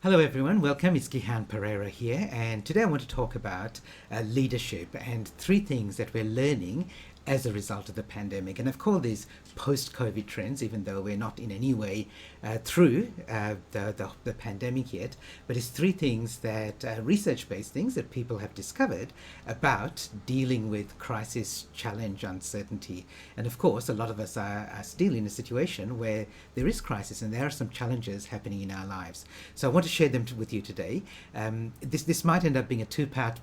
Hello everyone, welcome. It's Gihan Pereira here, and today I want to talk about leadership and three things that we're learning as a result of the pandemic. And I've called these post-COVID trends, even though we're not in any way through the pandemic yet. But it's three things that research-based things that people have discovered about dealing with crisis, challenge, uncertainty. And of course, a lot of us are still in a situation where there is crisis and there are some challenges happening in our lives. So I want to share them with you today. This might end up being a two-part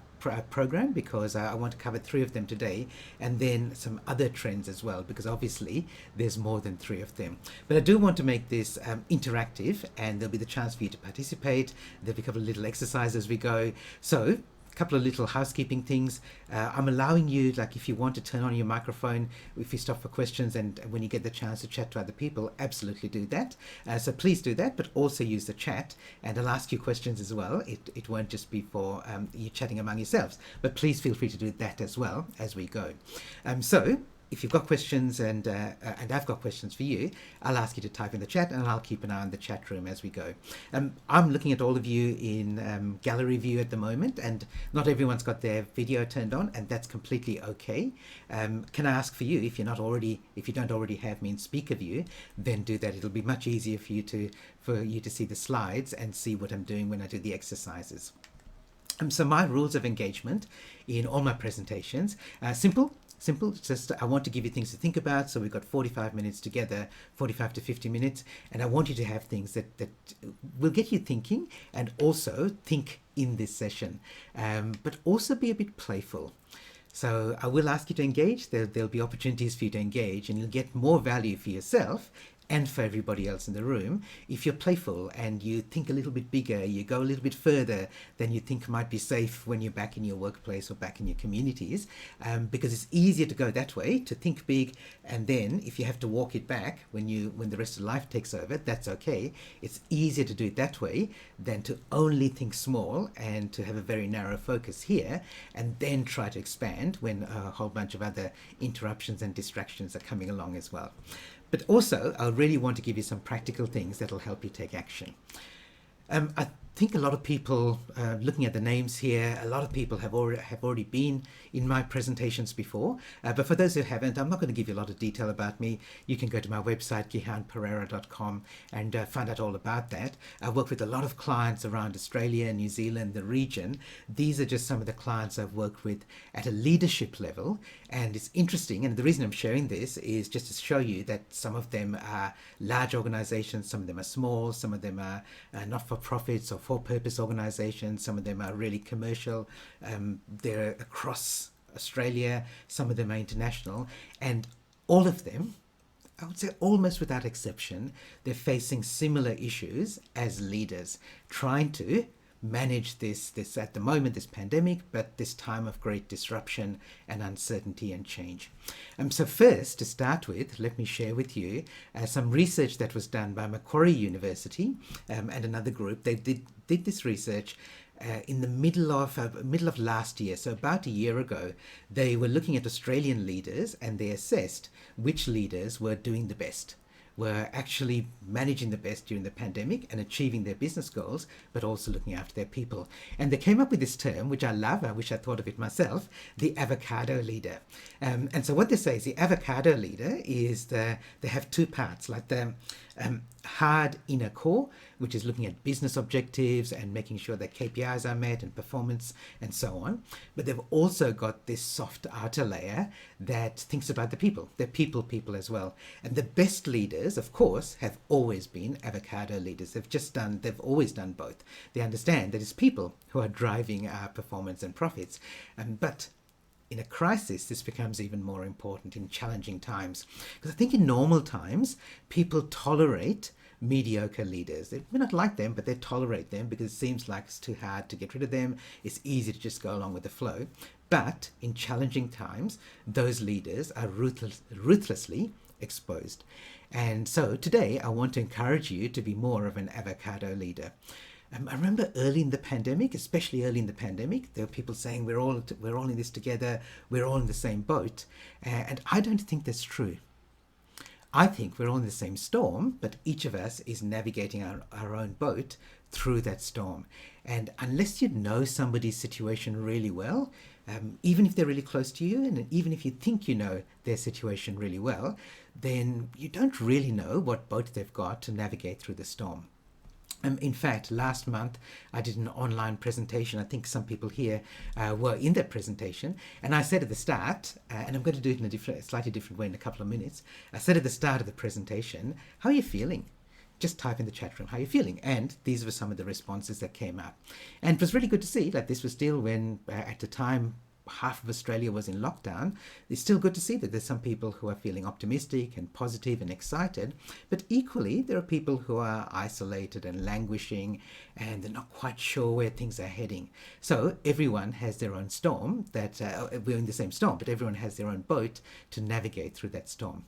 program because I want to cover three of them today, and then some other trends as well, because obviously there's more than three of them. But I do want to make this interactive, and there'll be the chance for you to participate. There'll be a couple of little exercises as we go. So a couple of little housekeeping things. I'm allowing you, like, if you want to turn on your microphone, if you stop for questions, and when you get the chance to chat to other people, absolutely do that. So please do that, but also use the chat, and I'll ask you questions as well. It won't just be for you chatting among yourselves, but please feel free to do that as well as we go. So if you've got questions and I've got questions for you, I'll ask you to type in the chat, and I'll keep an eye on the chat room as we go. I'm looking at all of you in gallery view at the moment, and not everyone's got their video turned on, and that's completely okay. Can I ask for you, if you don't already have me in speaker view, then do that. It'll be much easier for you to see the slides and see what I'm doing when I do the exercises. So my rules of engagement in all my presentations are simple. Just I want to give you things to think about. So we've got 45 minutes together, 45 to 50 minutes, and I want you to have things that will get you thinking, and also think in this session, but also be a bit playful. So I will ask you to engage. There'll be opportunities for you to engage, and you'll get more value for yourself and for everybody else in the room if you're playful and you think a little bit bigger, you go a little bit further than you think might be safe when you're back in your workplace or back in your communities, because it's easier to go that way, to think big, and then if you have to walk it back when the rest of life takes over, that's okay. It's easier to do it that way than to only think small and to have a very narrow focus here and then try to expand when a whole bunch of other interruptions and distractions are coming along as well. But also, I really want to give you some practical things that will help you take action. I think a lot of people, looking at the names here, a lot of people have already been in my presentations before. But for those who haven't, I'm not going to give you a lot of detail about me. You can go to my website, gihanpereira.com, and find out all about that. I work with a lot of clients around Australia, New Zealand, the region. These are just some of the clients I've worked with at a leadership level. And it's interesting, and the reason I'm sharing this is just to show you that some of them are large organizations, some of them are small, some of them are not-for-profits or for-purpose organizations, some of them are really commercial, they're across Australia, some of them are international, and all of them, I would say almost without exception, they're facing similar issues as leaders, trying to manage this at the moment, this pandemic, but this time of great disruption and uncertainty and change. So first, to start with, let me share with you some research that was done by Macquarie University and another group. They did this research in the middle of last year, so about a year ago. They were looking at Australian leaders, and they assessed which leaders were doing the best, were actually managing the best during the pandemic and achieving their business goals, but also looking after their people. And they came up with this term, which I love. I wish I thought of it myself, the avocado leader. And so what they say is the avocado leader is they have two parts, like the hard inner core, which is looking at business objectives and making sure that KPIs are met and performance and so on. But they've also got this soft outer layer that thinks about the people. They're people as well. And the best leaders, of course, have always been avocado leaders. They've always done both. They understand that it's people who are driving our performance and profits. But in a crisis, this becomes even more important in challenging times. Because I think in normal times, people tolerate mediocre leaders. They may not like them, but they tolerate them because it seems like it's too hard to get rid of them. It's easy to just go along with the flow. But in challenging times, those leaders are ruthlessly exposed. And so today, I want to encourage you to be more of an avocado leader. I remember early in the pandemic, especially early in the pandemic, there were people saying we're all in this together, we're all in the same boat, and I don't think that's true. I think we're all in the same storm, but each of us is navigating our own boat through that storm. And unless you know somebody's situation really well, even if they're really close to you, and even if you think you know their situation really well, then you don't really know what boat they've got to navigate through the storm. In fact, last month I did an online presentation. I think some people here were in that presentation. And I said at the start, and I'm going to do it in a slightly different way in a couple of minutes. I said at the start of the presentation, how are you feeling? Just type in the chat room, how are you feeling? And these were some of the responses that came up. And it was really good to see that this was still when, at the time, half of Australia was in lockdown. It's still good to see that there's some people who are feeling optimistic and positive and excited, but equally there are people who are isolated and languishing and they're not quite sure where things are heading. So everyone has their own storm that we're in the same storm, but everyone has their own boat to navigate through that storm.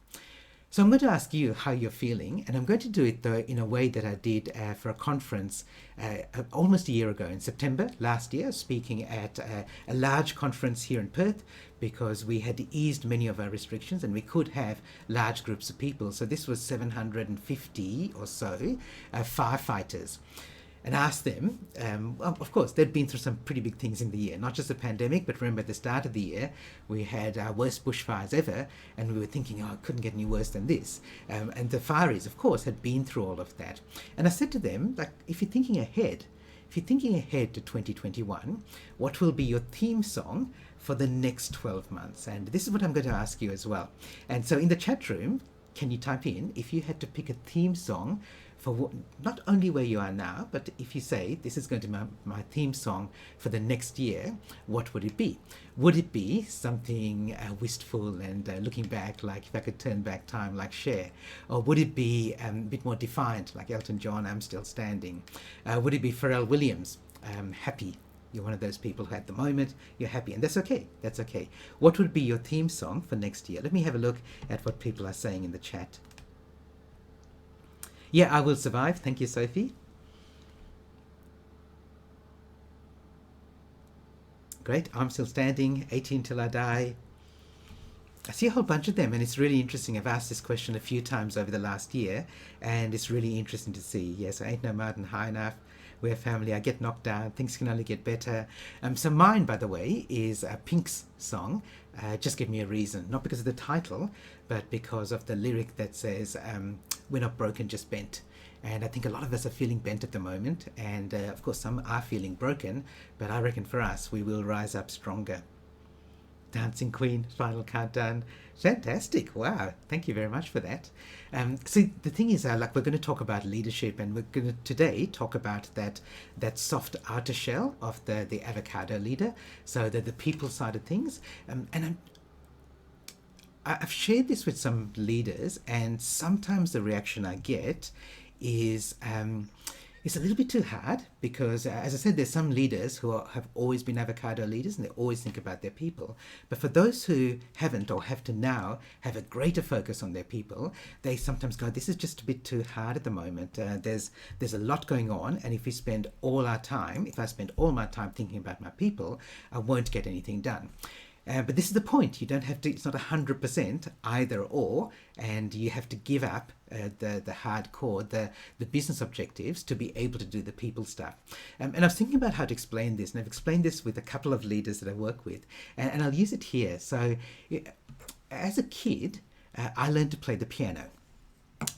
So I'm going to ask you how you're feeling, and I'm going to do it though in a way that I did for a conference almost a year ago in September last year, speaking at a large conference here in Perth, because we had eased many of our restrictions and we could have large groups of people. So this was 750 or so firefighters. And asked them, well, of course, they'd been through some pretty big things in the year, not just the pandemic, but remember at the start of the year, we had our worst bushfires ever, and we were thinking, oh, it couldn't get any worse than this. And the fireys, of course, had been through all of that. And I said to them, like, if you're thinking ahead to 2021, what will be your theme song for the next 12 months? And this is what I'm going to ask you as well. And so in the chat room, can you type in, if you had to pick a theme song for not only where you are now, but if you say, this is going to be my theme song for the next year, what would it be? Would it be something wistful and looking back, like if I could turn back time, like Cher? Or would it be a bit more defiant, like Elton John, I'm Still Standing? Would it be Pharrell Williams, Happy? You're one of those people who at the moment you're happy, and that's okay. That's okay. What would be your theme song for next year? Let me have a look at what people are saying in the chat. Yeah, I Will Survive. Thank you, Sophie. Great. I'm Still Standing. 18 Till I Die. I see a whole bunch of them, and it's really interesting. I've asked this question a few times over the last year, and it's really interesting to see. Yes, I Ain't No Mountain High Enough. We're Family. I Get Knocked Down. Things Can Only Get Better. So mine, by the way, is Pink's song, Just Give Me a Reason. Not because of the title, but because of the lyric that says, we're not broken, just bent. And I think a lot of us are feeling bent at the moment. And of course, some are feeling broken. But I reckon for us, we will rise up stronger. Dancing Queen, Final Countdown. Fantastic. Wow. Thank you very much for that. So the thing is, like, we're going to talk about leadership, and we're going to today talk about that soft outer shell of the avocado leader. So the people side of things. And I've shared this with some leaders, and sometimes the reaction I get is it's a little bit too hard, because as I said, there's some leaders who have always been avocado leaders and they always think about their people. But for those who haven't, or have to now have a greater focus on their people, they sometimes go, this is just a bit too hard at the moment. There's a lot going on, and if I spend all my time thinking about my people, I won't get anything done. But this is the point. You don't have to, it's not 100% either or, and you have to give up the hardcore, the business objectives to be able to do the people stuff. And I was thinking about how to explain this, and I've explained this with a couple of leaders that I work with, and I'll use it here. So as a kid, I learned to play the piano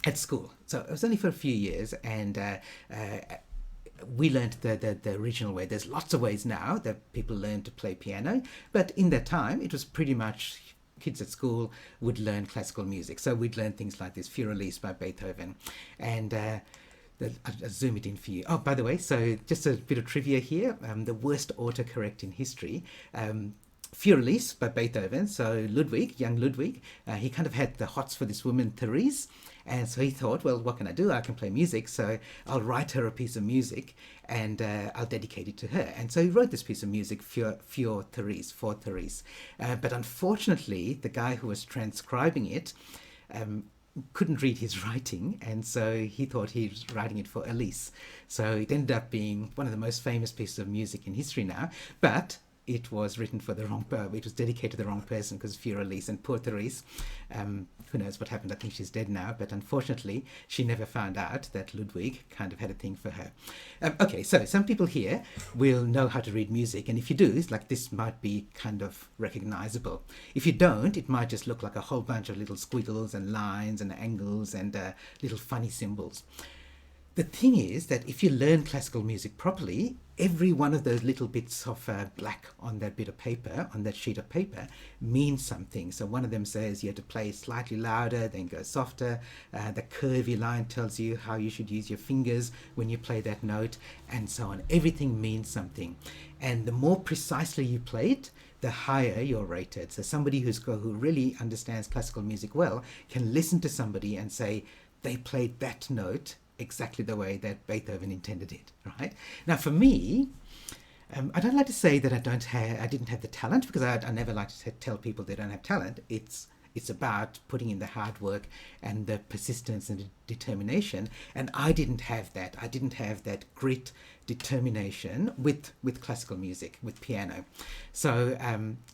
at school. So it was only for a few years, and we learned the original way. There's lots of ways now that people learn to play piano, but in that time it was pretty much kids at school would learn classical music. So we'd learn things like this Furelise by Beethoven, and I'll zoom it in for you. Oh, by the way, so just a bit of trivia here. The worst autocorrect in history. Furelise by Beethoven. So Ludwig, young Ludwig, he kind of had the hots for this woman, Therese. And so he thought, well, what can I do? I can play music, so I'll write her a piece of music and I'll dedicate it to her. And so he wrote this piece of music for Therese. But unfortunately, the guy who was transcribing it couldn't read his writing, and so he thought he was writing it for Elise. So it ended up being one of the most famous pieces of music in history now. But it was written for the wrong, it was dedicated to the wrong person, because Furelise, and poor Therese, who knows what happened. I think she's dead now, but unfortunately she never found out that Ludwig kind of had a thing for her. Okay, so some people here will know how to read music, and if you do, it's like this might be kind of recognizable. If you don't, it might just look like a whole bunch of little squiggles and lines and angles and little funny symbols. The thing is that if you learn classical music properly, every one of those little bits of black on that bit of paper, on that sheet of paper, means something. So one of them says you have to play slightly louder, then go softer. The curvy line tells you how you should use your fingers when you play that note, and so on. Everything means something. And the more precisely you play it, the higher you're rated. So somebody who really understands classical music well can listen to somebody and say, they played that note exactly the way that Beethoven intended it, right? Now, for me, I don't like to say that I didn't have the talent, because I never like to tell people they don't have talent. It's about putting in the hard work and the persistence and the determination, and I didn't have that. I didn't have that grit, determination with classical music, with piano. So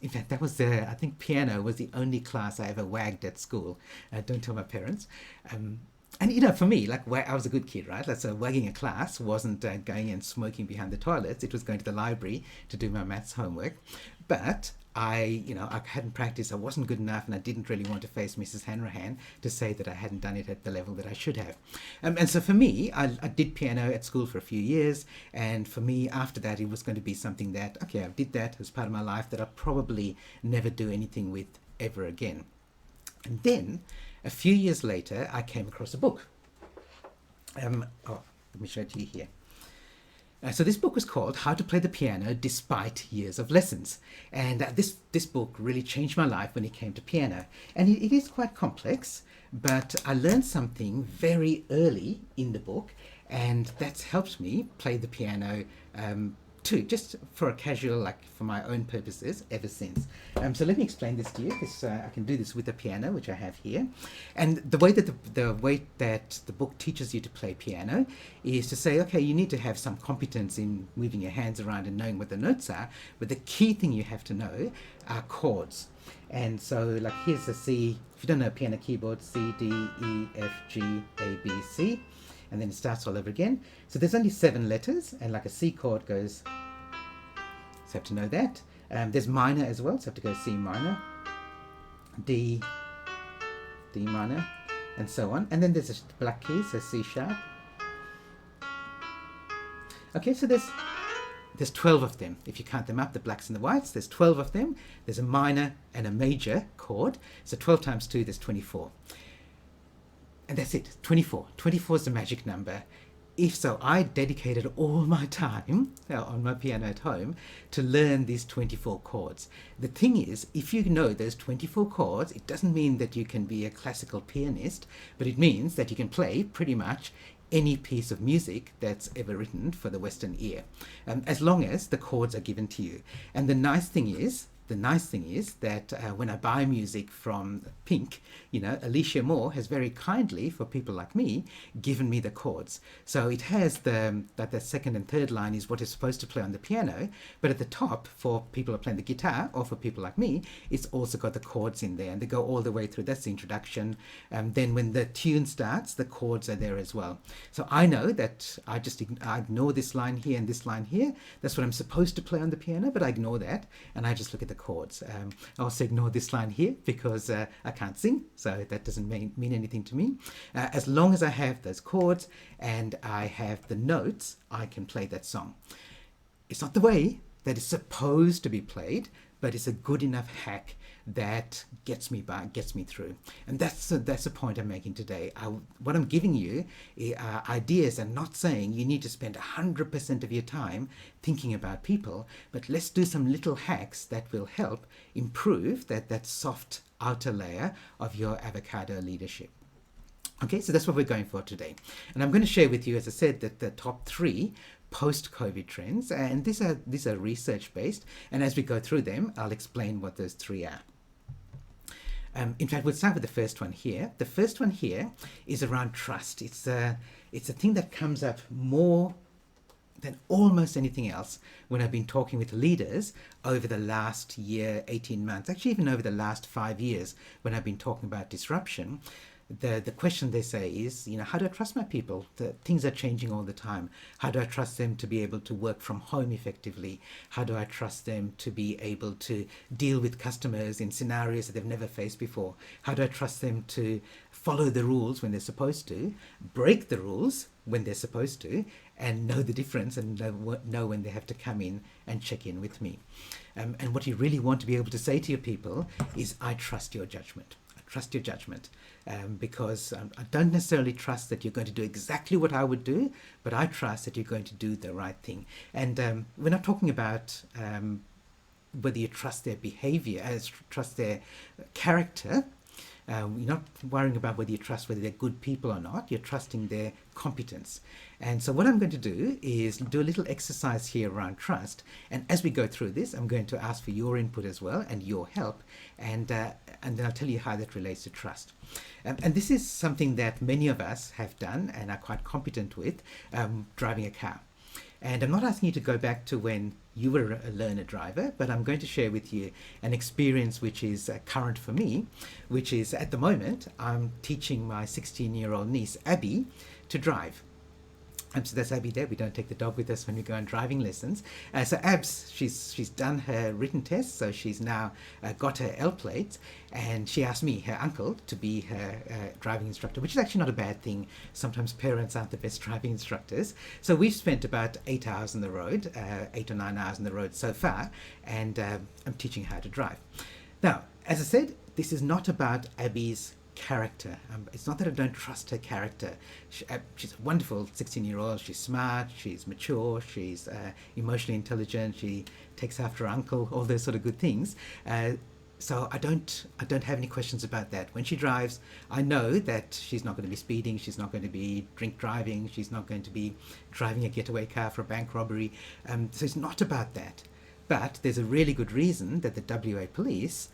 in fact, I think piano was the only class I ever wagged at school. Don't tell my parents. And for me, like, I was a good kid, right? So wagging a class wasn't going and smoking behind the toilets. It was going to the library to do my maths homework. But I hadn't practiced. I wasn't good enough, and I didn't really want to face Mrs. Hanrahan to say that I hadn't done it at the level that I should have. And so for me, I did piano at school for a few years. And for me, after that, it was going to be something that, okay, I did that as part of my life, that I'll probably never do anything with ever again. And then, a few years later, I came across a book. Let me show it to you here. So this book was called How to Play the Piano Despite Years of Lessons. And this book really changed my life when it came to piano. And it is quite complex, but I learned something very early in the book, and that's helped me play the piano too, just for a casual, like for my own purposes, ever since. So let me explain this to you. I can do this with a piano, which I have here. And the way that the book teaches you to play piano is to say, okay, you need to have some competence in moving your hands around and knowing what the notes are, but the key thing you have to know are chords. And so, like, here's a C. If you don't know a piano keyboard, C, D, E, F, G, A, B, C. And then it starts all over again. So there's only 7 letters, and like a C chord goes, so you have to know that. There's minor as well, so you have to go C minor, D, D minor, and so on. And then there's a black key, so C sharp. Okay, so there's 12 of them. If you count them up, the blacks and the whites, there's 12 of them. There's a minor and a major chord. So 12 times 2, there's 24. And that's it, 24. 24 is the magic number. If so, I dedicated all my time on my piano at home to learn these 24 chords. The thing is, if you know those 24 chords, it doesn't mean that you can be a classical pianist, but it means that you can play pretty much any piece of music that's ever written for the Western ear, as long as the chords are given to you. And the nice thing is that when I buy music from Pink, Alicia Moore has very kindly, for people like me, given me the chords. So it has the second and third line is what is supposed to play on the piano, but at the top, for people who are playing the guitar, or for people like me, it's also got the chords in there, and they go all the way through. That's the introduction. Then when the tune starts, the chords are there as well. So I know that I ignore this line here and this line here. That's what I'm supposed to play on the piano, but I ignore that, and I just look at the chords. I also ignore this line here because I can't sing, so that doesn't mean anything to me. As long as I have those chords and I have the notes, I can play that song. It's not the way that it's supposed to be played, but it's a good enough hack that gets me through. And that's the point I'm making today. What I'm giving you are ideas, and not saying you need to spend 100% of your time thinking about people, but let's do some little hacks that will help improve that soft outer layer of your avocado leadership. Okay, so that's what we're going for today. And I'm going to share with you, as I said, that the top 3 post-COVID trends, and these are research-based, and as we go through them, I'll explain what those 3 are. In fact, we'll start with the first one here. The first one here is around trust. It's a thing that comes up more than almost anything else when I've been talking with leaders over the last year, 18 months, actually even over the last 5 years when I've been talking about disruption. The question they say is, how do I trust my people? Things are changing all the time. How do I trust them to be able to work from home effectively? How do I trust them to be able to deal with customers in scenarios that they've never faced before? How do I trust them to follow the rules when they're supposed to, break the rules when they're supposed to, and know the difference and know when they have to come in and check in with me? And what you really want to be able to say to your people is, I trust your judgment. Trust your judgment, because I don't necessarily trust that you're going to do exactly what I would do, but I trust that you're going to do the right thing. And we're not talking about whether you trust their behavior, trust their character. You're not worrying about whether you trust whether they're good people or not. You're trusting their competence. And so what I'm going to do is do a little exercise here around trust. And as we go through this, I'm going to ask for your input as well and your help. And then I'll tell you how that relates to trust. And this is something that many of us have done and are quite competent with, driving a car. And I'm not asking you to go back to when you were a learner driver, but I'm going to share with you an experience which is current for me, which is at the moment, I'm teaching my 16-year-old niece, Abby, to drive. So that's Abby there. We don't take the dog with us when we go on driving lessons. So Abs, she's done her written test, so she's now got her L plate, and she asked me, her uncle, to be her driving instructor, which is actually not a bad thing. Sometimes parents aren't the best driving instructors. So we've spent about 8 hours on the road, 8 or 9 hours on the road so far, and I'm teaching her how to drive. Now, as I said, this is not about Abby's character. It's not that I don't trust her character. She's a wonderful 16-year-old. She's smart, she's mature, she's emotionally intelligent, she takes after her uncle, all those sort of good things. So I don't have any questions about that. When she drives, I know that she's not going to be speeding, she's not going to be drink driving, she's not going to be driving a getaway car for a bank robbery. So it's not about that. But there's a really good reason that the WA police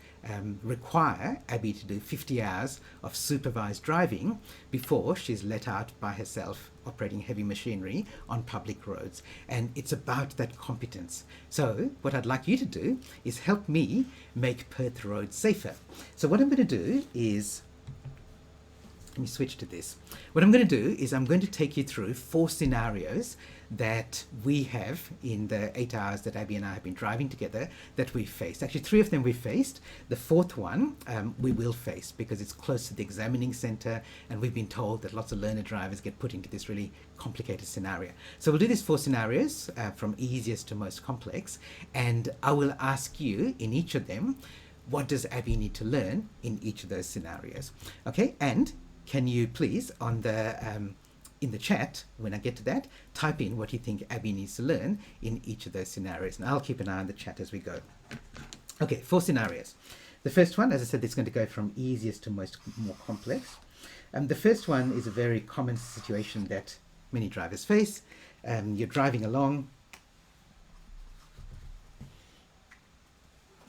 require Abby to do 50 hours of supervised driving before she's let out by herself operating heavy machinery on public roads. And it's about that competence. So what I'd like you to do is help me make Perth roads safer. So what I'm going to do is, let me switch to this. What I'm going to do is I'm going to take you through 4 scenarios that we have in the 8 hours that Abby and I have been driving together that we've faced. Actually, 3 of them we've faced. The 4th one we will face because it's close to the examining centre, and we've been told that lots of learner drivers get put into this really complicated scenario. So we'll do these 4 scenarios from easiest to most complex, and I will ask you in each of them, what does Abby need to learn in each of those scenarios? Okay, and can you please, on the in the chat, when I get to that, type in what you think Abby needs to learn in each of those scenarios. And I'll keep an eye on the chat as we go. Okay, 4 scenarios. The first one, as I said, is going to go from easiest to more complex. The first one is a very common situation that many drivers face. You're driving along.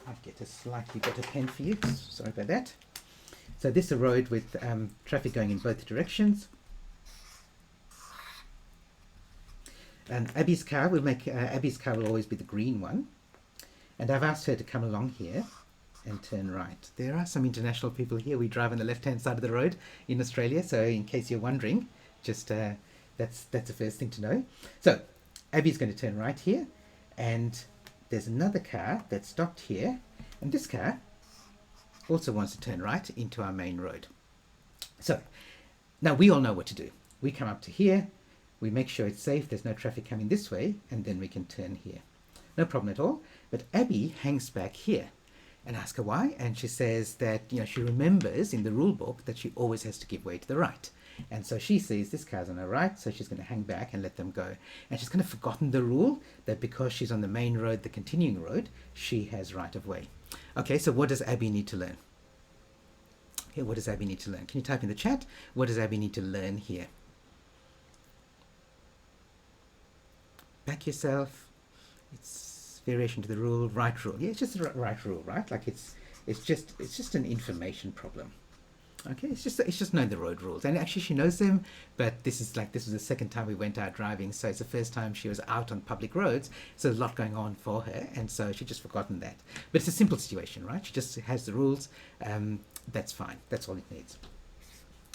I'll get a slightly better pen for you. Sorry about that. So this is a road with traffic going in both directions. Abby's car will always be the green one, and I've asked her to come along here and turn right. There are some international people here. We drive on the left-hand side of the road in Australia, so in case you're wondering, just that's the first thing to know. So Abby's going to turn right here, and there's another car that stopped here, and this car also wants to turn right into our main road. So now we all know what to do. We come up to here. We make sure it's safe, there's no traffic coming this way, and then we can turn here. No problem at all. But Abby hangs back here, and ask her why, and she says that she remembers in the rule book that she always has to give way to the right. And so she sees this car's on her right, so she's going to hang back and let them go. And she's kind of forgotten the rule that because she's on the main road, the continuing road, she has right of way. Okay, so what does Abby need to learn? Okay, what does Abby need to learn? Can you type in the chat? What does Abby need to learn here? Back yourself. It's variation to the rule, right rule. Yeah, it's just the right rule, right? Like it's just an information problem. Okay, it's just knowing the road rules, and actually she knows them. But this was the second time we went out driving, so it's the first time she was out on public roads. So there's a lot going on for her, and so she just forgotten that. But it's a simple situation, right? She just has the rules. That's fine. That's all it needs.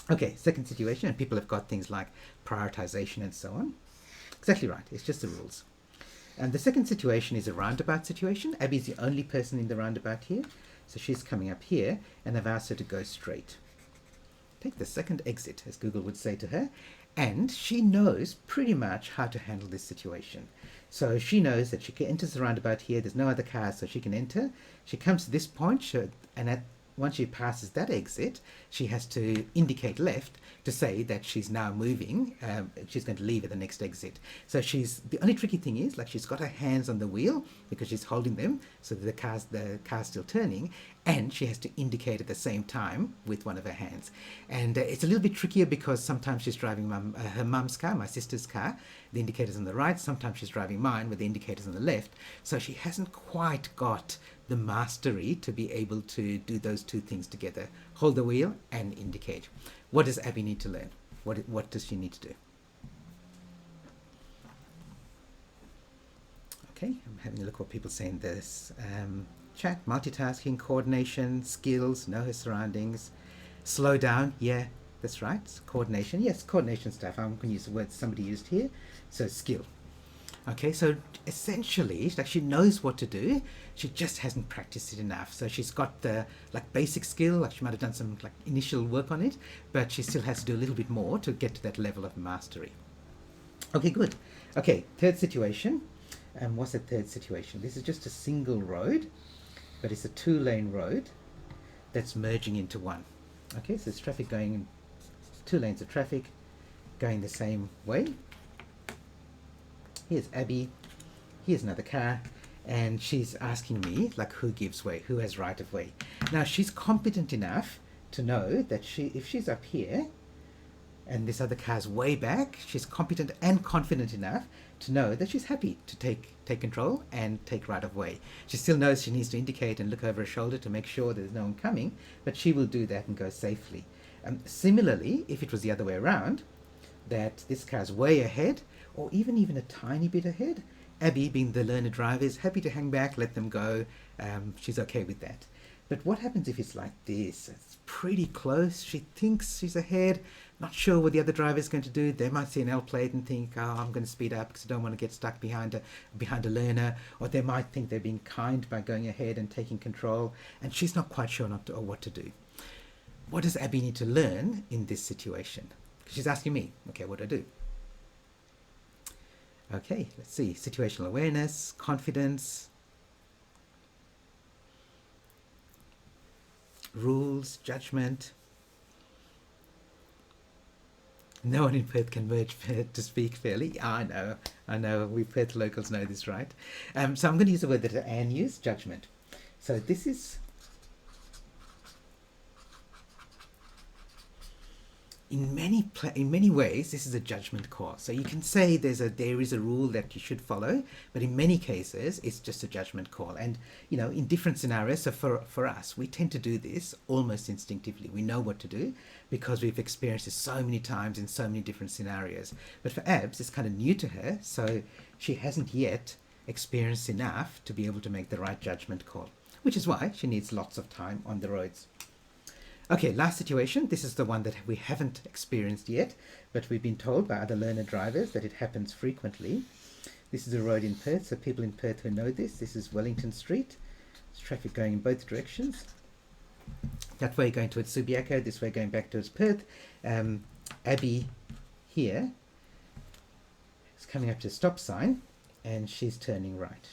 Okay, second situation, and people have got things like prioritization and so on. Exactly right. It's just the rules. And the second situation is a roundabout situation. Abby's the only person in the roundabout here, so she's coming up here, and I've asked her to go straight. Take the second exit, as Google would say to her, and she knows pretty much how to handle this situation. So she knows that she enters the roundabout here, there's no other cars, so she can enter. She comes to this point, once she passes that exit, she has to indicate left to say that she's now moving. She's going to leave at the next exit. So the only tricky thing is, like, she's got her hands on the wheel because she's holding them, so that the car's still turning, and she has to indicate at the same time with one of her hands. And it's a little bit trickier because sometimes she's driving her mum's car, my sister's car, the indicator's on the right. Sometimes she's driving mine with the indicator's on the left. So she hasn't quite got the mastery to be able to do those two things together: hold the wheel and indicate. What does Abby need to learn? What does she need to do? Okay, I'm having a look what people say in this chat. Multitasking, coordination, skills, know her surroundings, slow down. Yeah, that's right. Coordination. Yes, coordination stuff. I'm going to use the word somebody used here. So skill. Okay, so essentially, she knows what to do. She just hasn't practiced it enough. So she's got the basic skill. Like, she might have done some initial work on it, but she still has to do a little bit more to get to that level of mastery. Okay, good. Okay, third situation. What's the third situation? This is just a single road, but it's a two-lane road that's merging into one. Okay, so there's traffic going in, two lanes of traffic going the same way. Here's Abby, here's another car, and she's asking me, who gives way, who has right of way. Now, she's competent enough to know that if she's up here, and this other car's way back, she's competent and confident enough to know that she's happy to take control and take right of way. She still knows she needs to indicate and look over her shoulder to make sure there's no one coming, but she will do that and go safely. Similarly, if it was the other way around, that this car's way ahead, or even a tiny bit ahead, Abby, being the learner driver, is happy to hang back, let them go. She's okay with that. But what happens if it's like this? It's pretty close. She thinks she's ahead, not sure what the other driver is going to do. They might see an L plate and think, oh, I'm going to speed up because I don't want to get stuck behind a learner. Or they might think they're being kind by going ahead and taking control, and she's not quite sure what to do. What does Abby need to learn in this situation? Because she's asking me, okay, what do I do? Okay, let's see. Situational awareness, confidence, rules, judgment. No one in Perth can merge to speak fairly. I know. We Perth locals know this, right? So I'm going to use the word that Anne used, judgment. So this is, in many ways, this is a judgment call. So you can say there is a rule that you should follow, but in many cases, it's just a judgment call. And, in different scenarios, so for us, we tend to do this almost instinctively. We know what to do because we've experienced this so many times in so many different scenarios. But for Abs, it's kind of new to her, so she hasn't yet experienced enough to be able to make the right judgment call, which is why she needs lots of time on the roads. Okay, last situation. This is the one that we haven't experienced yet, but we've been told by other learner drivers that it happens frequently. This is a road in Perth, so people in Perth who know this is Wellington Street. There's traffic going in both directions. That way going towards Subiaco, this way going back towards Perth. Abby here is coming up to a stop sign, and she's turning right.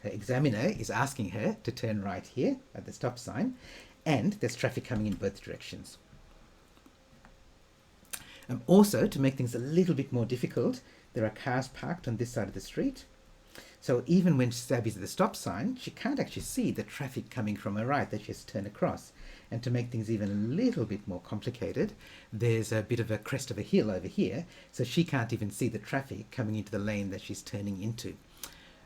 Her examiner is asking her to turn right here at the stop sign, and there's traffic coming in both directions. Also, to make things a little bit more difficult, there are cars parked on this side of the street. So even when Abby's at the stop sign, she can't actually see the traffic coming from her right that she has to turn across. And to make things even a little bit more complicated, there's a bit of a crest of a hill over here, so she can't even see the traffic coming into the lane that she's turning into.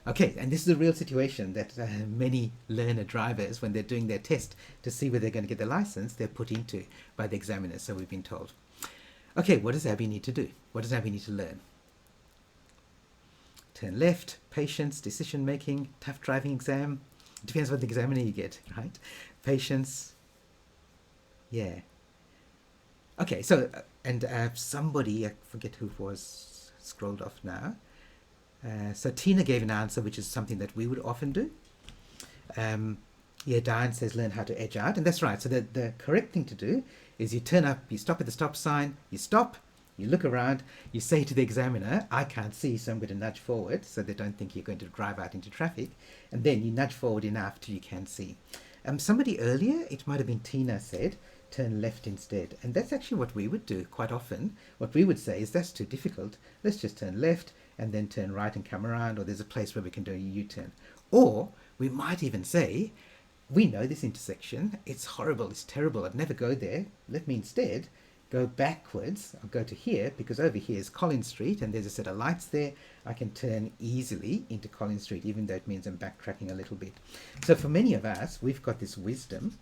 Okay, and this is a real situation that many learner drivers, when they're doing their test to see whether they're going to get the license, they're put into by the examiner, so we've been told. Okay, what does Abby need to do? What does Abby need to learn? Turn left, patience, decision making, tough driving exam. It depends what the examiner you get, right? Patience. Yeah. Okay, so, and somebody, I forget who it was, scrolled off now. So Tina gave an answer, which is something that we would often do. Yeah, Diane says learn how to edge out, and that's right. So the correct thing to do is you turn up, you stop at the stop sign, you stop, you look around, you say to the examiner, I can't see, so I'm going to nudge forward so they don't think you're going to drive out into traffic, and then you nudge forward enough till you can see. Somebody earlier, it might have been Tina, said turn left instead, and that's actually what we would do quite often. What we would say is that's too difficult, let's just turn left and then turn right and come around, or there's a place where we can do a U-turn. Or we might even say, we know this intersection, it's horrible, it's terrible, I'd never go there, let me instead go backwards. I'll go to here because over here is Collins Street and there's a set of lights there. I can turn easily into Collins Street, even though it means I'm backtracking a little bit. So for many of us, we've got this wisdom.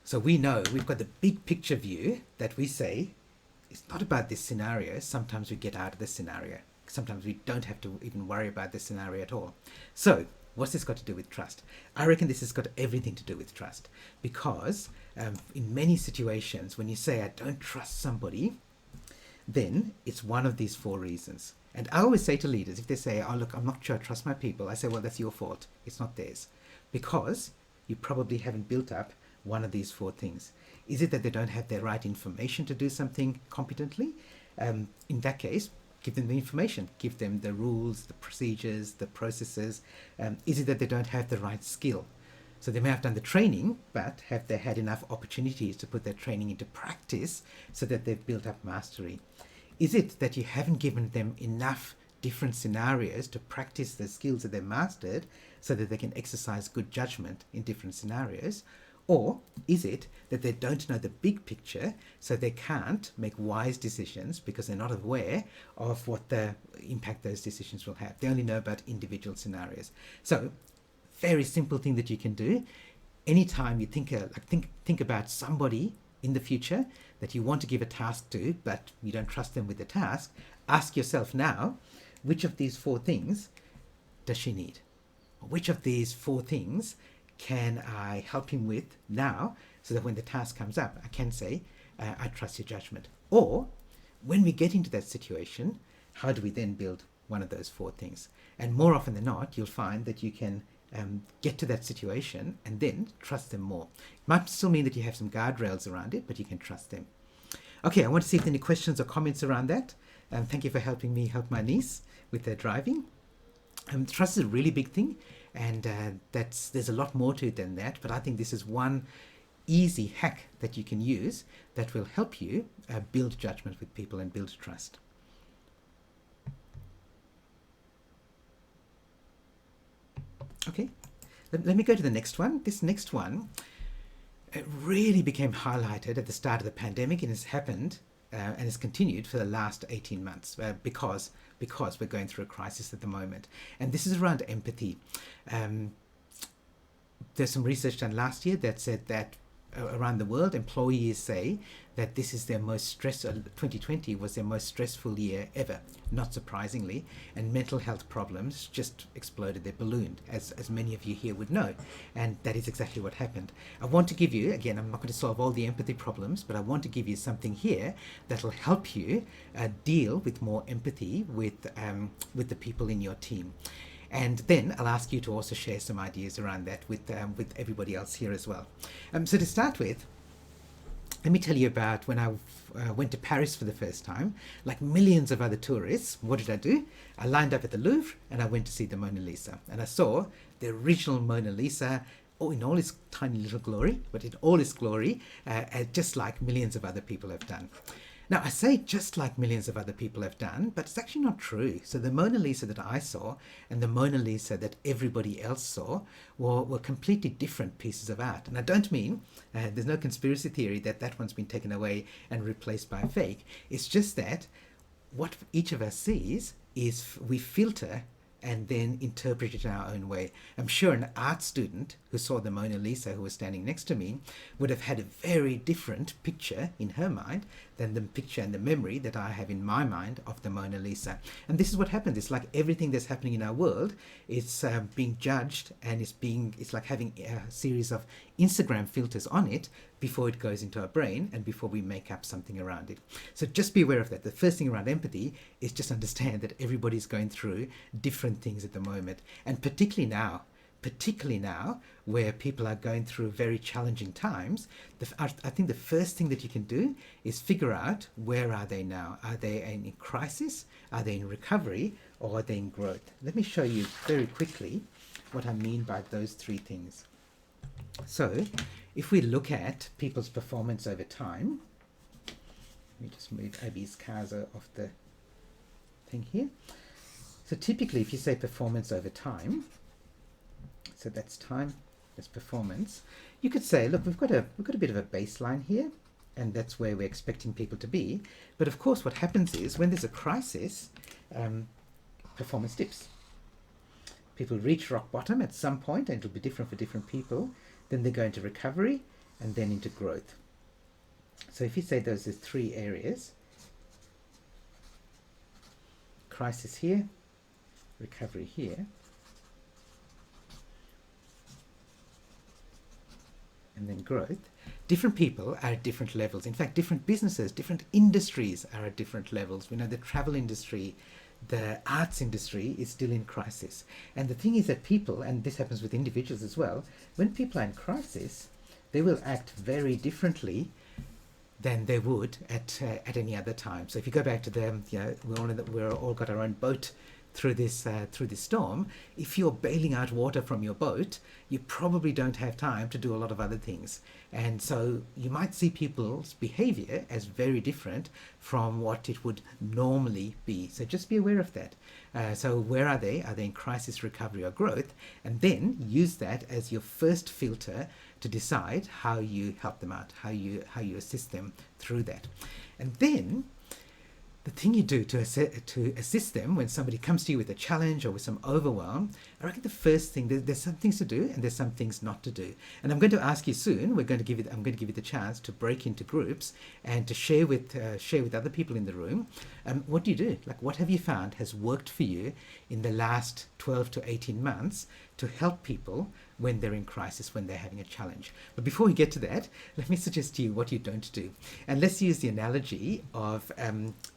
So we know we've got the big picture view that we say, it's not about this scenario. Sometimes we get out of the scenario. Sometimes we don't have to even worry about this scenario at all. So what's this got to do with trust? I reckon this has got everything to do with trust, because in many situations, when you say, I don't trust somebody, then it's one of these 4 reasons. And I always say to leaders, if they say, oh, look, I'm not sure I trust my people, I say, well, that's your fault. It's not theirs. Because you probably haven't built up one of these 4 things. Is it that they don't have the right information to do something competently? In that case, give them the information, give them the rules, the procedures, the processes. Is it that they don't have the right skill? So they may have done the training, but have they had enough opportunities to put their training into practice so that they've built up mastery? Is it that you haven't given them enough different scenarios to practice the skills that they've mastered so that they can exercise good judgment in different scenarios? Or is it that they don't know the big picture, so they can't make wise decisions because they're not aware of what the impact those decisions will have? They only know about individual scenarios. So, very simple thing that you can do. Anytime you think about somebody in the future that you want to give a task to, but you don't trust them with the task, ask yourself now, which of these 4 things does she need? Which of these 4 things can I help him with now, so that when the task comes up, I can say, I trust your judgment? Or, when we get into that situation, how do we then build one of those 4 things? And more often than not, you'll find that you can get to that situation and then trust them more. It might still mean that you have some guardrails around it, but you can trust them. Okay, I want to see if there are any questions or comments around that. Thank you for helping me help my niece with their driving. Trust is a really big thing, and there's a lot more to it than that, but I think this is one easy hack that you can use that will help you build judgment with people and build trust. Okay, let me go to the next one. This next one, it really became highlighted at the start of the pandemic, and has happened and has continued for the last 18 months because we're going through a crisis at the moment. And this is around empathy. There's some research done last year that said that around the world, employees say that this is their most 2020 was their most stressful year ever, not surprisingly, and mental health problems just exploded, they ballooned, as many of you here would know, and that is exactly what happened. I want to give you, again, I'm not going to solve all the empathy problems, but I want to give you something here that will help you deal with more empathy with the people in your team. And then I'll ask you to also share some ideas around that with everybody else here as well. So to start with, let me tell you about when I went to Paris for the first time. Like millions of other tourists, what did I do? I lined up at the Louvre and I went to see the Mona Lisa. And I saw the original Mona Lisa, in all its tiny little glory, but in all its glory, just like millions of other people have done. Now, I say just like millions of other people have done, but it's actually not true. So the Mona Lisa that I saw and the Mona Lisa that everybody else saw were completely different pieces of art. And I don't mean, there's no conspiracy theory that one's been taken away and replaced by a fake. It's just that what each of us sees is we filter and then interpret it in our own way. I'm sure an art student who saw the Mona Lisa, who was standing next to me, would have had a very different picture in her mind than the picture and the memory that I have in my mind of the Mona Lisa. And this is what happens. It's like everything that's happening in our world, it's being judged, and it's like having a series of Instagram filters on it before it goes into our brain and before we make up something around it. So just be aware of that. The first thing around empathy is just understand that everybody's going through different things at the moment, and particularly now where people are going through very challenging times. I think the first thing that you can do is figure out, where are they now? Are they in crisis? Are they in recovery? Or are they in growth? Let me show you very quickly what I mean by those three things. So if we look at people's performance over time, let me just move Abby's cursor off the thing here. So typically, if you say performance over time, so that's time, that's performance, you could say, look, we've got a bit of a baseline here, and that's where we're expecting people to be. But of course, what happens is when there's a crisis, performance dips. People reach rock bottom at some point, and it'll be different for different people. Then they go into recovery and then into growth. So if you say those are three areas, crisis here, recovery here, and then growth, different people are at different levels. In fact, different businesses, different industries are at different levels. We know the travel industry, the arts industry is still in crisis. And the thing is that people, and this happens with individuals as well, when people are in crisis, they will act very differently than they would at any other time. So if you go back to them, we're all got our own boat through this storm. If you're bailing out water from your boat, you probably don't have time to do a lot of other things. And so you might see people's behavior as very different from what it would normally be. So just be aware of that. So where are they? Are they in crisis, recovery, or growth? And then use that as your first filter to decide how you help them out, how you assist them through that. And then the thing you do to assist them when somebody comes to you with a challenge or with some overwhelm, I reckon the first thing, there's some things to do and there's some things not to do. And I'm going to ask you soon, I'm going to give you the chance to break into groups and to share with other people in the room. What do you do? Like, what have you found has worked for you in the last 12 to 18 months to help people when they're in crisis, when they're having a challenge? But before we get to that, let me suggest to you what you don't do. And let's use the analogy of,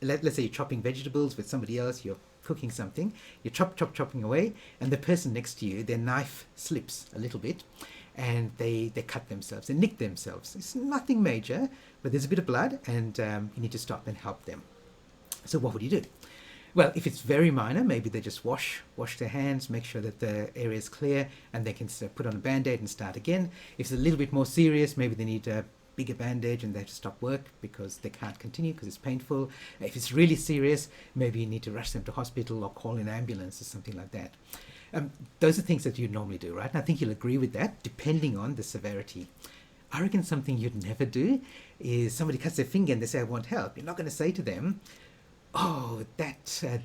let's say you're chopping vegetables with somebody else, you're cooking something, you're chopping away, and the person next to you, their knife slips a little bit, and they cut themselves, they nick themselves. It's nothing major, but there's a bit of blood, and you need to stop and help them. So what would you do? Well, if it's very minor, maybe they just wash their hands, make sure that the area is clear, and they can put on a band-aid and start again. If it's a little bit more serious, maybe they need a bigger bandage and they have to stop work because they can't continue because it's painful. If it's really serious, maybe you need to rush them to hospital or call an ambulance or something like that. Those are things that you normally do, right? And I think you'll agree with that, depending on the severity. I reckon something you'd never do is somebody cuts their finger and they say, I want help. You're not going to say to them, oh,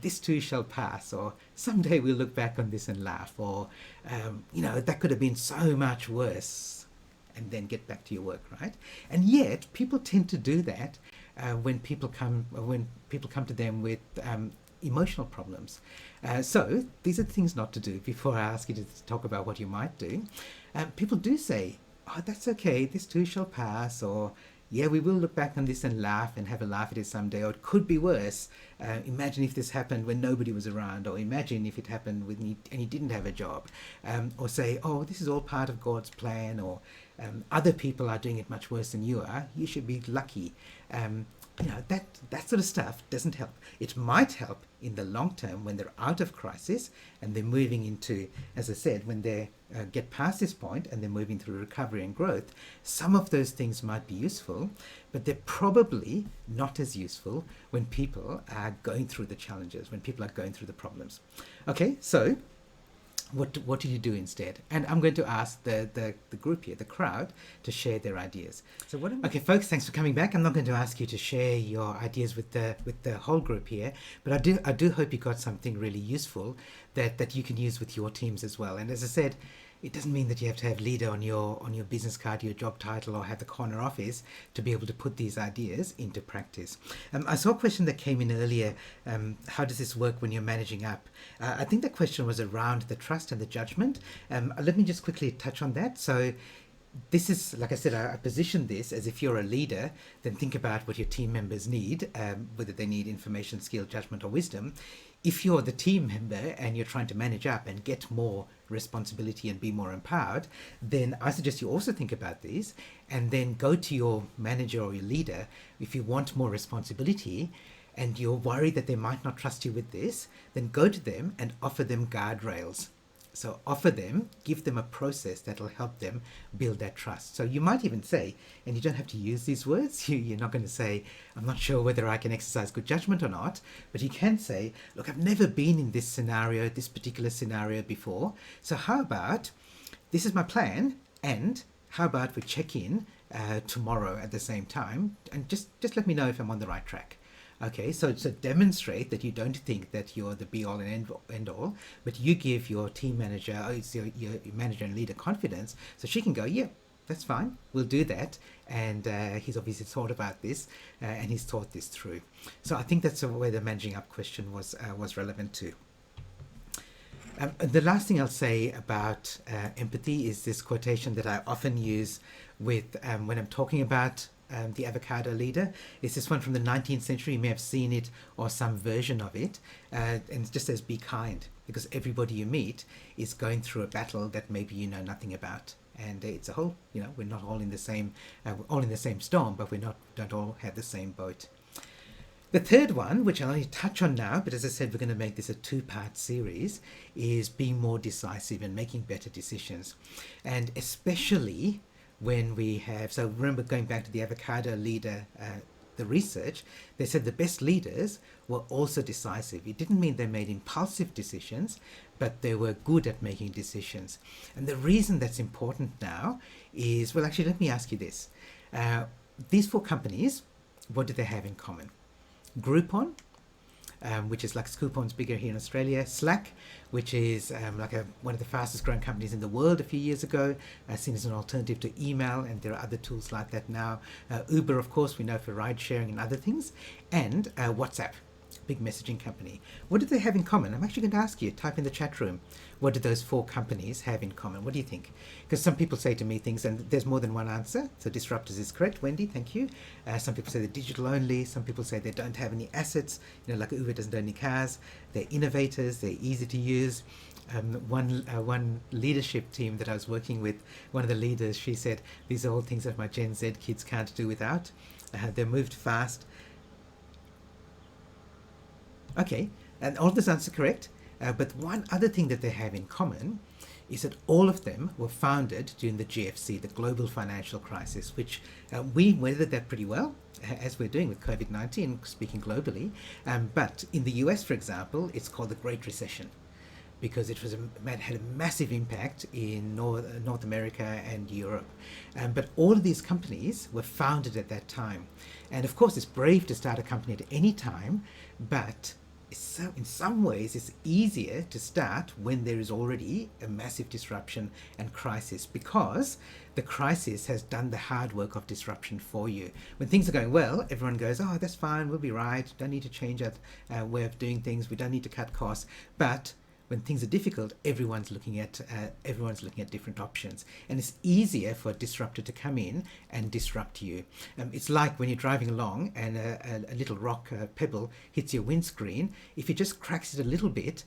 this too shall pass, or someday we'll look back on this and laugh, or, that could have been so much worse, and then get back to your work, right? And yet, people tend to do that when people come to them with emotional problems. So these are things not to do. Before I ask you to talk about what you might do, people do say, oh, that's okay, this too shall pass, or yeah, we will look back on this and laugh and have a laugh at it someday, or it could be worse. Imagine if this happened when nobody was around, or imagine if it happened when he didn't have a job, or say, oh, this is all part of God's plan, or other people are doing it much worse than you are. You should be lucky. That sort of stuff doesn't help. It might help in the long term when they're out of crisis and they're moving into, as I said, when they get past this point and they're moving through recovery and growth. Some of those things might be useful, but they're probably not as useful when people are going through the challenges, when people are going through the problems. Okay, so What do you do instead? And I'm going to ask the group here, the crowd, to share their ideas. So okay, folks, thanks for coming back. I'm not going to ask you to share your ideas with the whole group here, but I do hope you got something really useful that you can use with your teams as well. And as I said, it doesn't mean that you have to have leader on your business card, your job title, or have the corner office to be able to put these ideas into practice. I saw a question that came in earlier. How does this work when you're managing up? I think the question was around the trust and the judgment. Let me just quickly touch on that. So this is, like I said, I position this as if you're a leader, then think about what your team members need, whether they need information, skill, judgment, or wisdom. If you're the team member and you're trying to manage up and get more responsibility and be more empowered, then I suggest you also think about these and then go to your manager or your leader if you want more responsibility and you're worried that they might not trust you with this, then go to them and offer them guardrails. So offer them, give them a process that'll help them build that trust. So you might even say, and you don't have to use these words, you're not going to say, I'm not sure whether I can exercise good judgment or not, but you can say, look, I've never been in this scenario, this particular scenario before. So how about, this is my plan, and how about we check in tomorrow at the same time, and just let me know if I'm on the right track. Okay, so demonstrate that you don't think that you're the be all and end all, but you give your team manager, your manager and leader confidence, so she can go, yeah, that's fine, we'll do that. And he's obviously thought about this and he's thought this through. So I think that's where the managing up question was relevant to. The last thing I'll say about empathy is this quotation that I often use with when I'm talking about the avocado leader. It's this one from the 19th century. You may have seen it or some version of it. And it just says, be kind, because everybody you meet is going through a battle that maybe you know nothing about. And it's a whole, we're not all in the same, storm, but don't all have the same boat. The third one, which I'll only touch on now, but as I said, we're going to make this a two-part series, is being more decisive and making better decisions. And especially when we have, so remember going back to the avocado leader, the research, they said the best leaders were also decisive. It didn't mean they made impulsive decisions, but they were good at making decisions. And the reason that's important now is, well, actually, let me ask you this. These four companies, what do they have in common? Groupon, which is like Coupon's bigger here in Australia. Slack, which is one of the fastest growing companies in the world a few years ago, seen as an alternative to email, and there are other tools like that now. Uber, of course, we know for ride sharing and other things. And WhatsApp, big messaging company. What do they have in common? I'm actually going to ask you, type in the chat room, what do those four companies have in common? What do you think? Because some people say to me things, and there's more than one answer. So disruptors is correct. Wendy, thank you. Some people say they're digital only. Some people say they don't have any assets. Like Uber doesn't own any cars. They're innovators. They're easy to use. One leadership team that I was working with, one of the leaders, she said, these are all things that my Gen Z kids can't do without. They're moved fast. Okay, and all those answers are correct. But one other thing that they have in common is that all of them were founded during the GFC, the global financial crisis, which we weathered that pretty well, as we're doing with COVID-19, speaking globally. But in the US, for example, it's called the Great Recession, because it had a massive impact in North America and Europe. But all of these companies were founded at that time. And of course, it's brave to start a company at any time, but so in some ways it's easier to start when there is already a massive disruption and crisis, because the crisis has done the hard work of disruption for you. When things are going well, everyone goes, oh, that's fine, we'll be right, don't need to change our way of doing things, we don't need to cut costs. But when things are difficult, everyone's looking at different options, and it's easier for a disruptor to come in and disrupt you. It's like when you're driving along and a little rock, a pebble, hits your windscreen. If it just cracks it a little bit,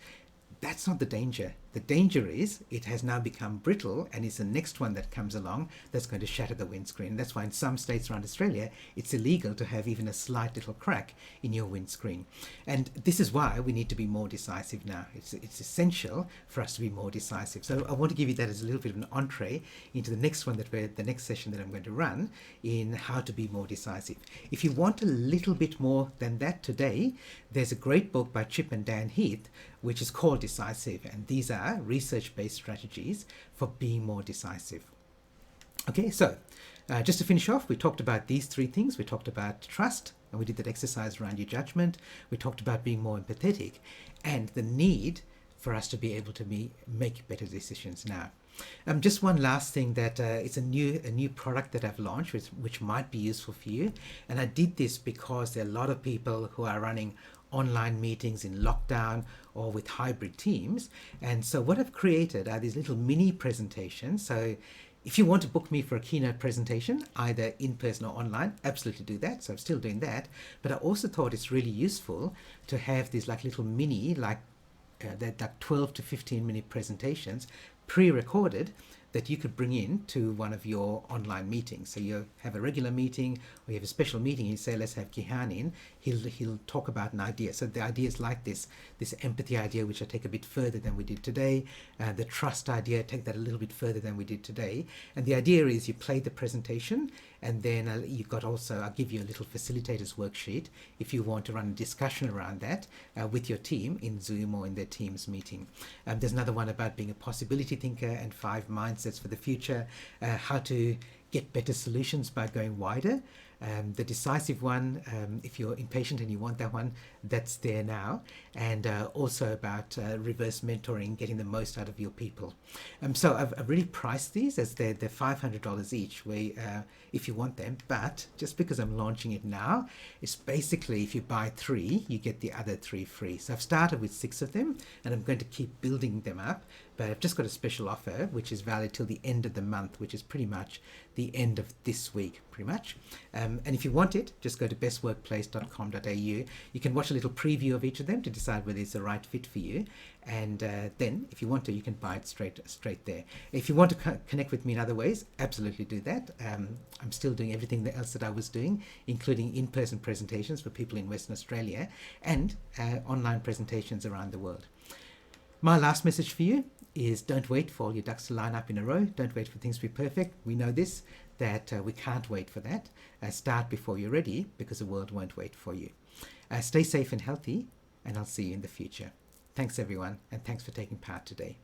that's not the danger. The danger is it has now become brittle, and it's the next one that comes along that's going to shatter the windscreen. That's why in some states around Australia, it's illegal to have even a slight little crack in your windscreen. And this is why we need to be more decisive now. It's essential for us to be more decisive. So I want to give you that as a little bit of an entree into the next one the next session that I'm going to run in how to be more decisive. If you want a little bit more than that today, there's a great book by Chip and Dan Heath, which is called Decisive. And these are data, research-based strategies for being more decisive. Okay, so just to finish off, we talked about these three things. We talked about trust, and we did that exercise around your judgment. We talked about being more empathetic and the need for us to be able to make better decisions now. Just one last thing, that it's a new product that I've launched, which might be useful for you. And I did this because there are a lot of people who are running online meetings in lockdown or with hybrid teams. And so what I've created are these little mini presentations. So if you want to book me for a keynote presentation, either in person or online, absolutely do that. So I'm still doing that. But I also thought it's really useful to have these like little mini, like 12 to 15 minute presentations pre-recorded that you could bring in to one of your online meetings. So you have a regular meeting or you have a special meeting, you say, let's have Gihan in, he'll talk about an idea. So the idea is like this empathy idea, which I take a bit further than we did today, the trust idea, take that a little bit further than we did today. And the idea is you play the presentation, and then you've got also, I'll give you a little facilitator's worksheet if you want to run a discussion around that with your team in Zoom or in their Teams meeting. There's another one about being a possibility thinker and 5 mindsets for the future, how to get better solutions by going wider. The decisive one, if you're impatient and you want that one, that's there now. And also about reverse mentoring, getting the most out of your people. So I've really priced these as they're $500 each, where if you want them. But just because I'm launching it now, it's basically if you buy 3, you get the other 3 free. So I've started with 6 of them, and I'm going to keep building them up. But I've just got a special offer, which is valid till the end of the month, which is pretty much the end of this week, pretty much. And if you want it, just go to bestworkplace.com.au. You can watch a little preview of each of them to decide whether it's the right fit for you. And then, if you want to, you can buy it straight there. If you want to connect with me in other ways, absolutely do that. I'm still doing everything else that I was doing, including in-person presentations for people in Western Australia and online presentations around the world. My last message for you is don't wait for all your ducks to line up in a row. Don't wait for things to be perfect. We know this, that we can't wait for that. Start before you're ready, because the world won't wait for you. Stay safe and healthy, and I'll see you in the future. Thanks everyone, and thanks for taking part today.